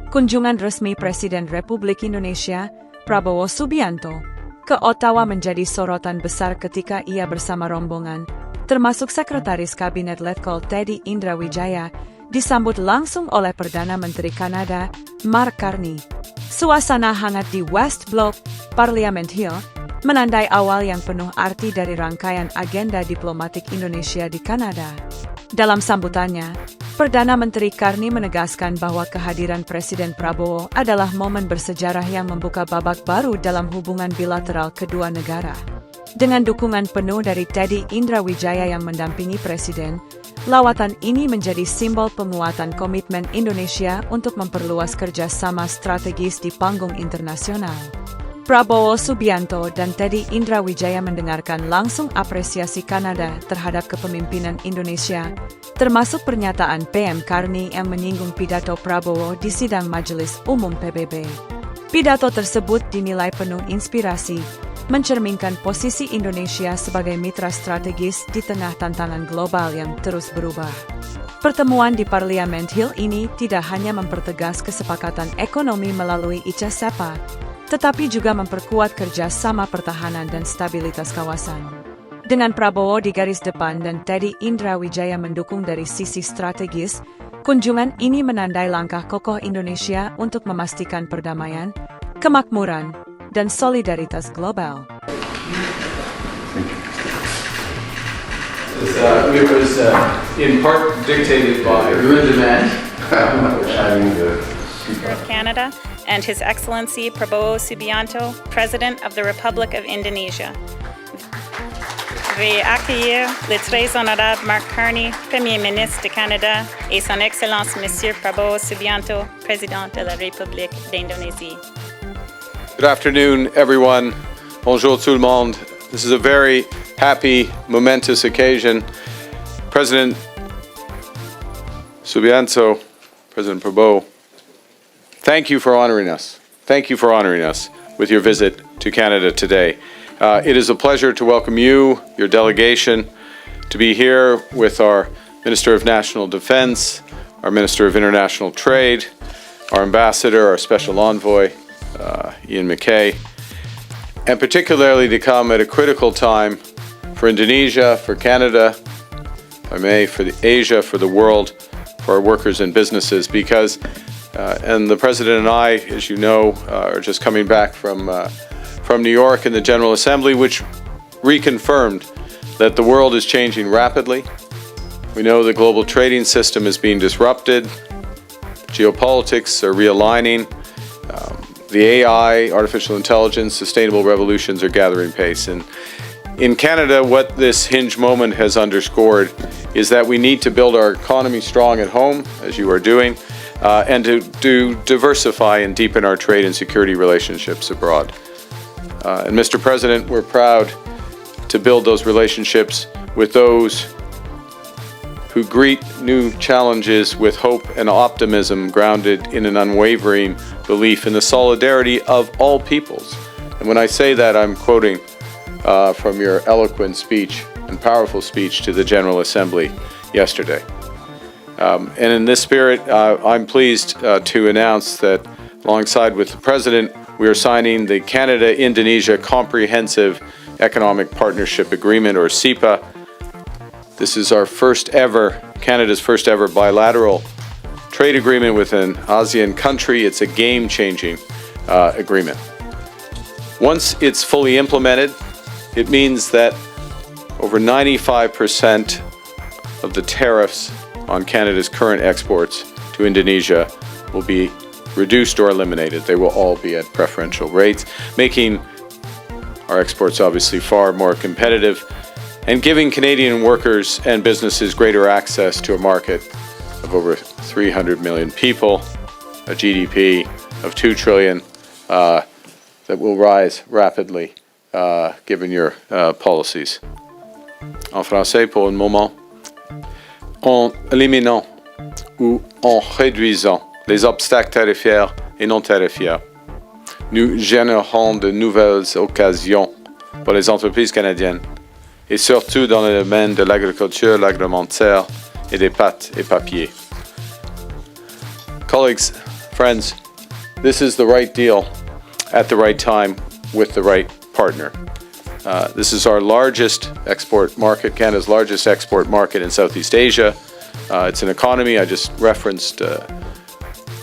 kunjungan resmi Presiden Republik Indonesia, Prabowo Subianto, ke Ottawa menjadi sorotan besar ketika ia bersama rombongan, termasuk Sekretaris Kabinet Letkol Teddy Indra Wijaya, disambut langsung oleh Perdana Menteri Kanada, Mark Carney. Suasana hangat di West Block, Parliament Hill, menandai awal yang penuh arti dari rangkaian agenda diplomatik Indonesia di Kanada. Dalam sambutannya, Perdana Menteri Carney menegaskan bahwa kehadiran Presiden Prabowo adalah momen bersejarah yang membuka babak baru dalam hubungan bilateral kedua negara. Dengan dukungan penuh dari Teddy Indra Wijaya yang mendampingi Presiden, lawatan ini menjadi simbol penguatan komitmen Indonesia untuk memperluas kerjasama strategis di panggung internasional. Prabowo Subianto dan Teddy Indra Wijaya mendengarkan langsung apresiasi Kanada terhadap kepemimpinan Indonesia, termasuk pernyataan PM Carney yang menyinggung pidato Prabowo di sidang Majelis Umum PBB. Pidato tersebut dinilai penuh inspirasi, mencerminkan posisi Indonesia sebagai mitra strategis di tengah tantangan global yang terus berubah. Pertemuan di Parliament Hill ini tidak hanya mempertegas kesepakatan ekonomi melalui ICA-SEPA, tetapi juga memperkuat kerjasama pertahanan dan stabilitas kawasan. Dengan Prabowo di garis depan dan Teddy Indra Wijaya mendukung dari sisi strategis, kunjungan ini menandai langkah kokoh Indonesia untuk memastikan perdamaian, kemakmuran, dan solidaritas global. It was in part dictated by demand. Of Canada and His Excellency Prabowo Subianto, President of the Republic of Indonesia. Veuillez accueillir le très honorable Mark Carney, Premier ministre de Canada, et Son Excellence Monsieur Prabowo Subianto, Président de la République d'Indonésie. Good afternoon, everyone. Bonjour tout le monde. This is a very happy, momentous occasion. President Subianto, President Prabowo, thank you for honoring us. Thank you for honoring us with your visit to Canada today. It is a pleasure to welcome you, your delegation, to be here with our Minister of National Defense, our Minister of International Trade, our Ambassador, our Special Envoy, Ian McKay, and particularly to come at a critical time for Indonesia, for Canada, if I may, for Asia, for the world, for our workers and businesses, because and the President and I, as you know, are just coming back from New York and the General Assembly, which reconfirmed that the world is changing rapidly. We know the global trading system is being disrupted. Geopolitics are realigning. The AI, artificial intelligence, sustainable revolutions are gathering pace. And in Canada, what this hinge moment has underscored is that we need to build our economy strong at home, as you are doing, and to diversify and deepen our trade and security relationships abroad. And Mr. President, we're proud to build those relationships with those who greet new challenges with hope and optimism grounded in an unwavering belief in the solidarity of all peoples. And when I say that, I'm quoting from your eloquent speech and powerful speech to the General Assembly yesterday. And in this spirit, I'm pleased to announce that alongside with the President, we are signing the Canada-Indonesia Comprehensive Economic Partnership Agreement, or CEPA. This is our Canada's first ever bilateral trade agreement with an ASEAN country. It's a game-changing agreement. Once it's fully implemented, it means that over 95% of the tariffs on Canada's current exports to Indonesia will be reduced or eliminated. They will all be at preferential rates, making our exports obviously far more competitive and giving Canadian workers and businesses greater access to a market of over 300 million people, a GDP of $2 trillion that will rise rapidly given your policies. En français, pour un moment, en éliminant ou en réduisant les obstacles tarifaires et non tarifaires, nous générons de nouvelles occasions pour les entreprises canadiennes, et surtout dans le domaine de l'agriculture, l'agroalimentaire et des pâtes et papiers. Colleagues, Friends, this is the right deal at the right time with the right partner. This is our largest export market, Canada's largest export market in Southeast Asia. It's an economy, I just referenced the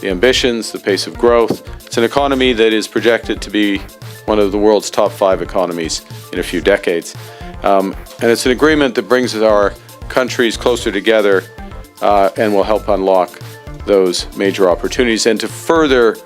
ambitions, the pace of growth. It's an economy that is projected to be one of the world's top 5 economies in a few decades. And it's an agreement that brings our countries closer together and will help unlock those major opportunities. And to further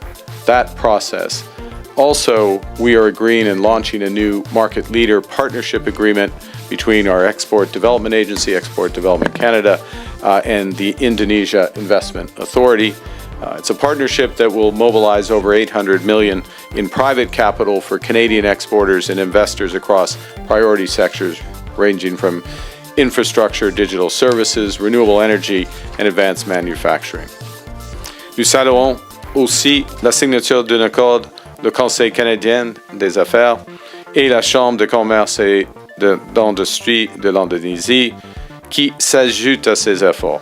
that process, also, we are agreeing and launching a new market leader partnership agreement between our Export Development Agency, Export Development Canada, and the Indonesia Investment Authority. It's a partnership that will mobilize over $800 million in private capital for Canadian exporters and investors across priority sectors ranging from infrastructure, digital services, renewable energy, and advanced manufacturing. Nous saluons aussi la signature d'un accord le Conseil canadien des affaires et la Chambre de commerce et d'industrie de l'Indonésie qui s'ajoutent à ces efforts.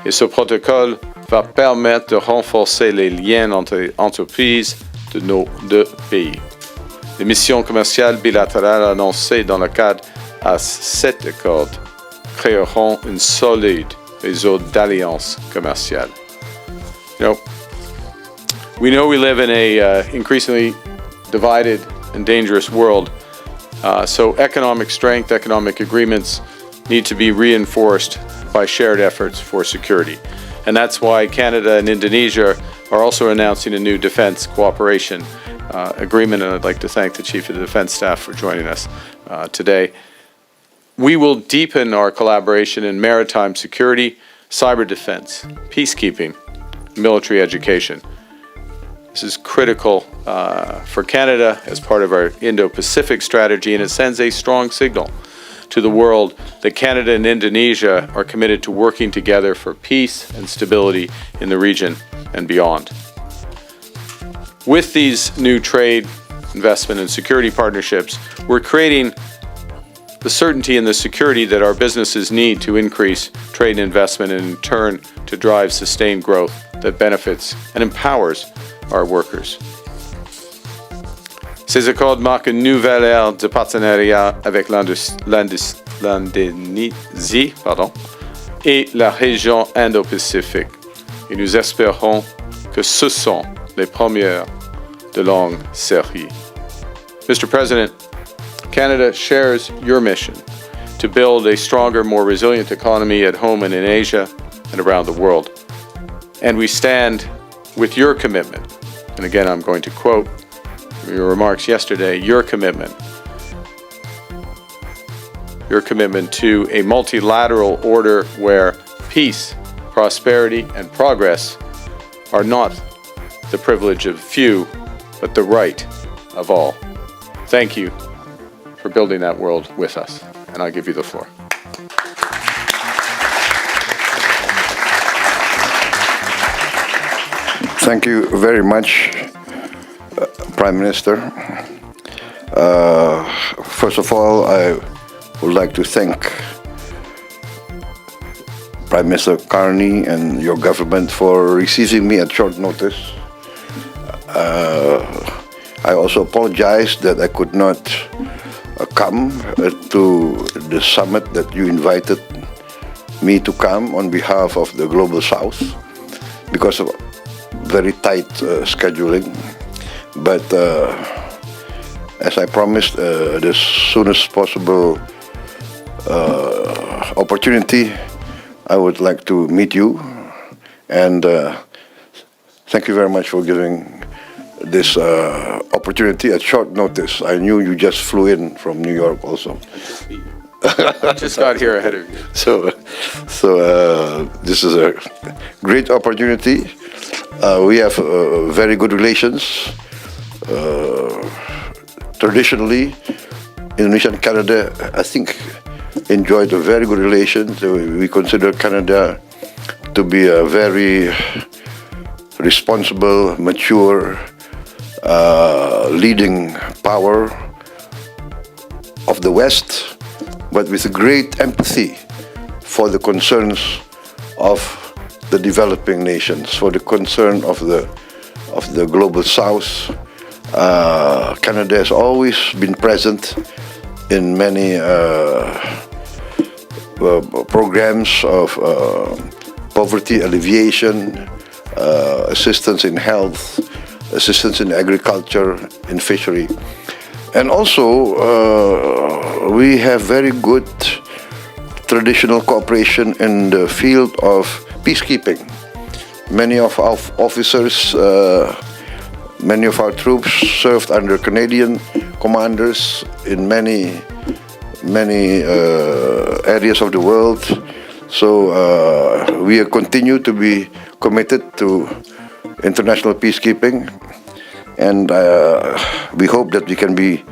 Et ce protocole va permettre de renforcer les liens entre entreprises de nos deux pays. Les missions commerciales bilatérales annoncées dans le cadre à cet accord créeront un solide réseau d'alliances commerciales. We know we live in a increasingly divided and dangerous world, so economic strength, economic agreements need to be reinforced by shared efforts for security. And that's why Canada and Indonesia are also announcing a new defense cooperation agreement, and I'd like to thank the Chief of the Defense Staff for joining us today. We will deepen our collaboration in maritime security, cyber defense, peacekeeping, military education. This is critical for Canada as part of our Indo-Pacific strategy, and it sends a strong signal to the world that Canada and Indonesia are committed to working together for peace and stability in the region and beyond. With these new trade, investment, and security partnerships, we're creating the certainty and the security that our businesses need to increase trade and investment and in turn to drive sustained growth that benefits and empowers our workers. Ces accords marquent une nouvelle ère de partenariat avec l'Indonésie et la région Indo-Pacifique. Et nous espérons que ce sont les premières de longue série. Mr. President, Canada shares your mission to build a stronger, more resilient economy at home and in Asia and around the world. And we stand with your commitment, and again I'm going to quote your remarks yesterday, your commitment to a multilateral order where peace, prosperity, and progress are not the privilege of few, but the right of all. Thank you for building that world with us, and I'll give you the floor. Thank you very much, Prime Minister. First of all, I would like to thank Prime Minister Carney and your government for receiving me at short notice. I also apologize that I could not come to the summit that you invited me to come on behalf of the Global South because of very tight scheduling. But as I promised, the soonest possible opportunity, I would like to meet you. And thank you very much for giving this opportunity at short notice. I knew you just flew in from New York also. I just got here ahead of you. So this is a great opportunity. We have very good relations. Traditionally, Indonesia and Canada, I think, enjoyed a very good relation. We consider Canada to be a very responsible, mature, leading power of the West, but with a great empathy for the concerns of the developing nations, for the concern of the global South. Canada has always been present in many programs of poverty alleviation, assistance in health, assistance in agriculture, in fishery. And also, we have very good traditional cooperation in the field of peacekeeping. Many of our officers, many of our troops served under Canadian commanders in many areas of the world. So we continue to be committed to international peacekeeping, and we hope that we can be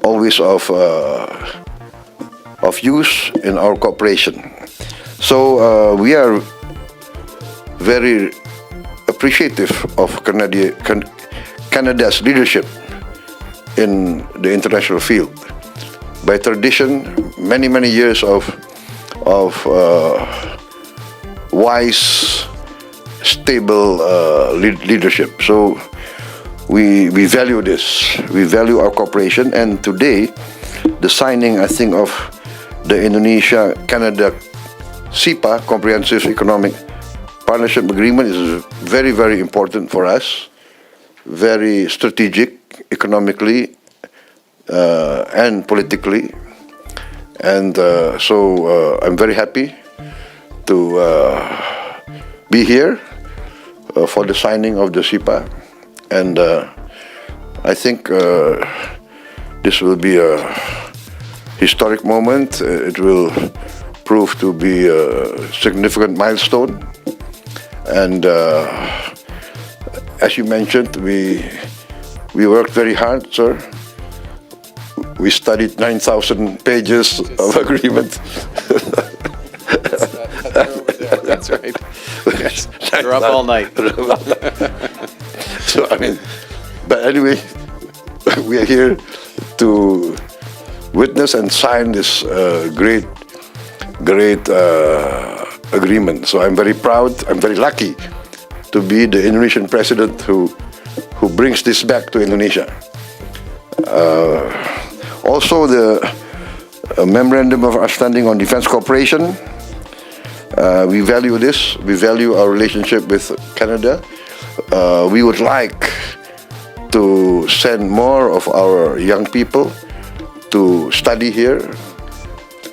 always of use in our cooperation. So we are very appreciative of Canada's leadership in the international field. By tradition, many years of wise, stable leadership. So we value this. We value our cooperation, and today, the signing, I think, of the Indonesia-Canada CEPA, Comprehensive Economic Partnership Agreement, is very important for us, very strategic economically and politically. And so I'm very happy to be here for the signing of the CEPA. And I think this will be a historic moment. It will prove to be a significant milestone. And as you mentioned, we worked very hard, sir. We studied 9,000 pages of agreement. That's right. Yes. You're up all night. So, I mean, but anyway, we are here to witness and sign this great agreement. So I'm very proud, I'm very lucky to be the Indonesian president who brings this back to Indonesia. Also, the Memorandum of Understanding on Defense Cooperation, we value this. We value our relationship with Canada. We would like to send more of our young people to study here,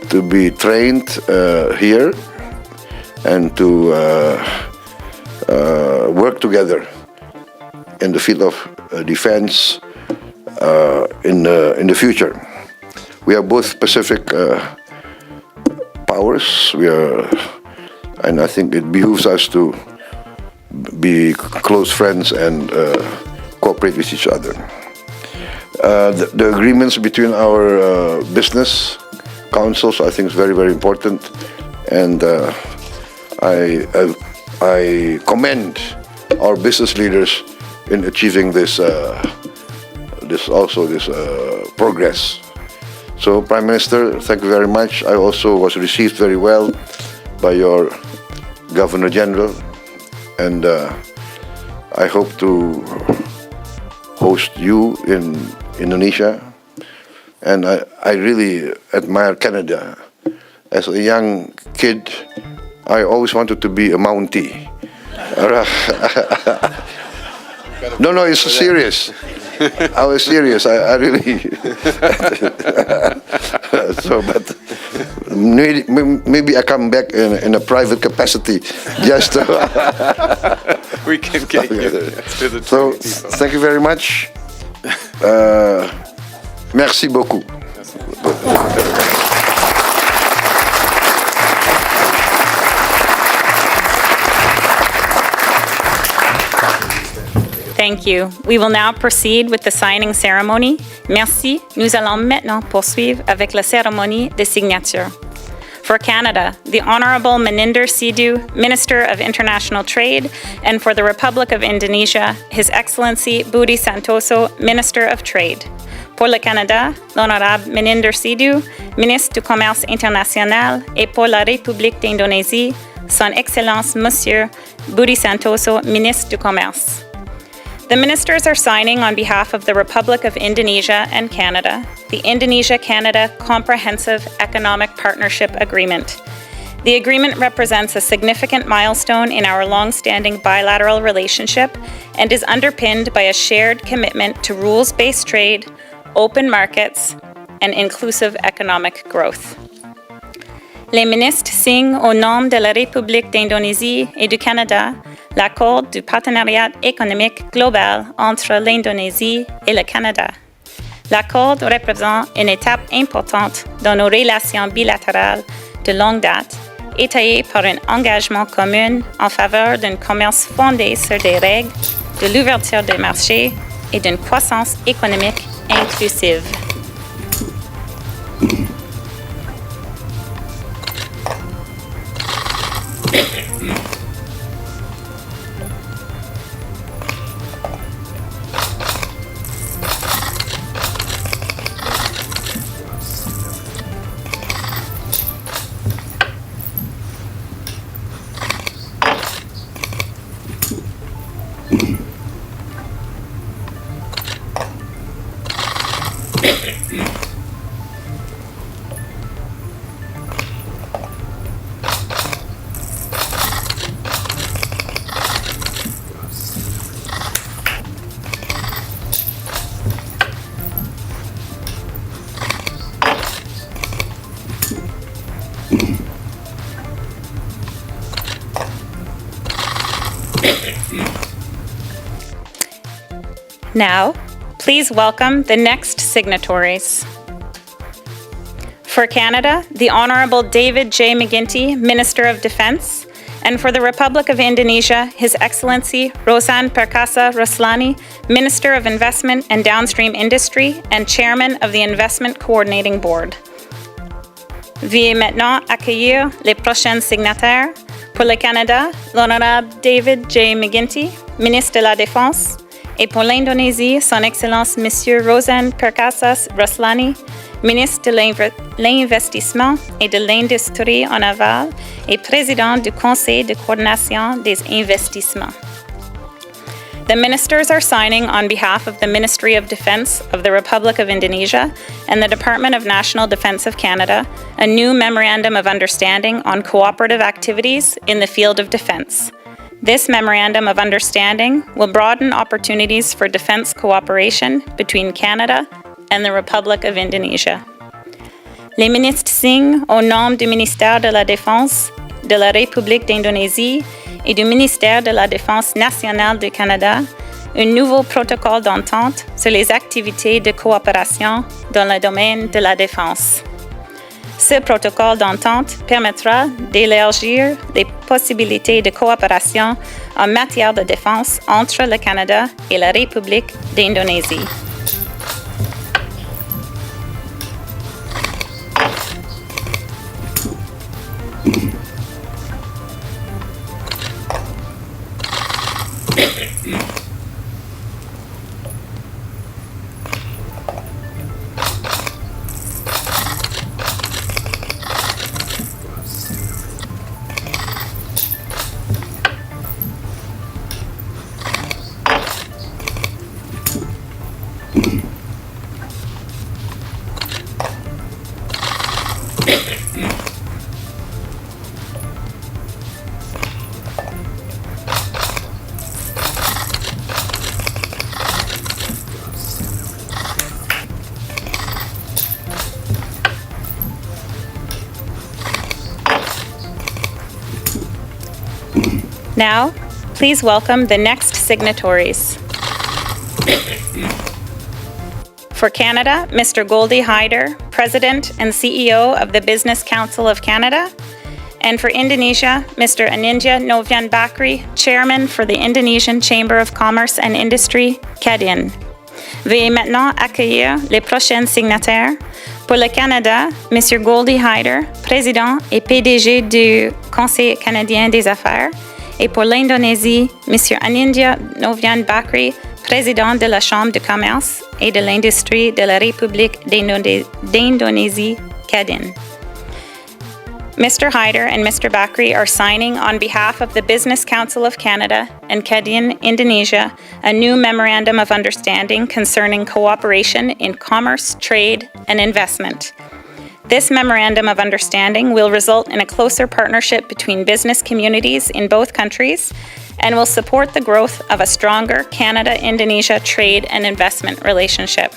to be trained here, and to work together in the field of defense in the future. We are both Pacific powers. And I think it behooves us to be close friends and cooperate with each other. The agreements between our business councils, I think, is very important, and I commend our business leaders in achieving this progress. So, Prime Minister, thank you very much. I also was received very well by your Governor General, and I hope to host you in Indonesia. And I really admire Canada. As a young kid, I always wanted to be a Mountie. No, it's serious. I was serious. I really. So, but maybe I come back in a private capacity, just to we can get you to the. So, thank you very much. Merci beaucoup. Thank you. We will now proceed with the signing ceremony. Merci. Nous allons maintenant poursuivre avec la cérémonie de signature. For Canada, the Honorable Meninder Sidhu, Minister of International Trade, and for the Republic of Indonesia, His Excellency Budi Santoso, Minister of Trade. Pour le Canada, l'Honorable Meninder Sidhu, Ministre du Commerce International, et pour la République d'Indonésie, Son Excellence Monsieur Budi Santoso, Ministre du Commerce. The ministers are signing on behalf of the Republic of Indonesia and Canada, the Indonesia-Canada Comprehensive Economic Partnership Agreement. The agreement represents a significant milestone in our long-standing bilateral relationship and is underpinned by a shared commitment to rules-based trade, open markets, and inclusive economic growth. Les ministres signent au nom de la République d'Indonésie et du Canada l'accord du partenariat économique global entre l'Indonésie et le Canada. L'accord représente une étape importante dans nos relations bilatérales de longue date, étayée par un engagement commun en faveur d'un commerce fondé sur des règles, de l'ouverture des marchés et d'une croissance économique inclusive. Now, please welcome the next signatories. For Canada, the Honourable David J. McGuinty, Minister of Defence, and for the Republic of Indonesia, His Excellency Rosan Perkasa Ruslani, Minister of Investment and Downstream Industry and Chairman of the Investment Coordinating Board. Veuillez maintenant accueillir les prochains signataires. Pour le Canada, l'Honorable David J. McGuinty, Ministre de la Défense, et pour l'Indonésie, Son Excellence Monsieur Rosan Perkasa Ruslani, Ministre de l'Investissement et de l'Industrie en aval et Président du Conseil de coordination des investissements. The ministers are signing on behalf of the Ministry of Defence of the Republic of Indonesia and the Department of National Defence of Canada a new Memorandum of Understanding on cooperative activities in the field of defence. This Memorandum of Understanding will broaden opportunities for defence cooperation between Canada and the Republic of Indonesia. Les ministres signent au nom du ministère de la Défense de la République d'Indonésie et du ministère de la Défense nationale du Canada un nouveau protocole d'entente sur les activités de coopération dans le domaine de la défense. Ce protocole d'entente permettra d'élargir les possibilités de coopération en matière de défense entre le Canada et la République d'Indonésie. Now, please welcome the next signatories. For Canada, Mr. Goldie Hyder, President and CEO of the Business Council of Canada, and for Indonesia, Mr. Anindya Novian Bakri, Chairman for the Indonesian Chamber of Commerce and Industry, Kadin. Veuillez maintenant accueillir les prochains signataires. Pour le Canada, Mr. Goldie Hyder, Président et PDG du Conseil canadien des affaires, et pour l'Indonésie, M. Anindya Novian Bakri, Président de la Chambre de commerce et de l'industrie de la République d'Indonésie, Kadin. Mr. Hyder and Mr. Bakri are signing on behalf of the Business Council of Canada and Kabinet Indonesia a new Memorandum of Understanding concerning cooperation in commerce, trade, and investment. This Memorandum of Understanding will result in a closer partnership between business communities in both countries and will support the growth of a stronger Canada-Indonesia trade and investment relationship.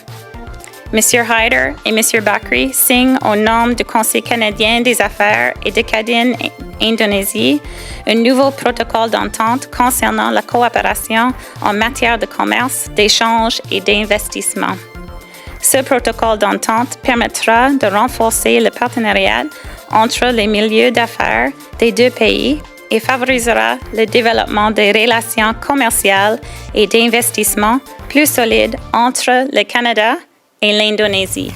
Monsieur Hyder et Monsieur Bakri signent au nom du Conseil canadien des affaires et de Kabinet Indonésie un nouveau protocole d'entente concernant la coopération en matière de commerce, d'échange et d'investissement. Ce protocole d'entente permettra de renforcer le partenariat entre les milieux d'affaires des deux pays et favorisera le développement des relations commerciales et d'investissement plus solides entre le Canada et l'Indonésie.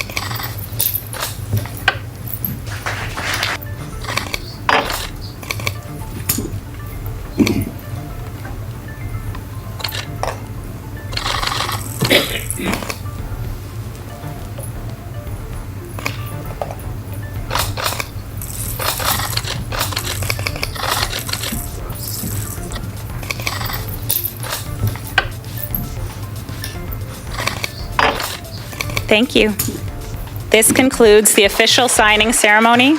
Thank you. This concludes the official signing ceremony.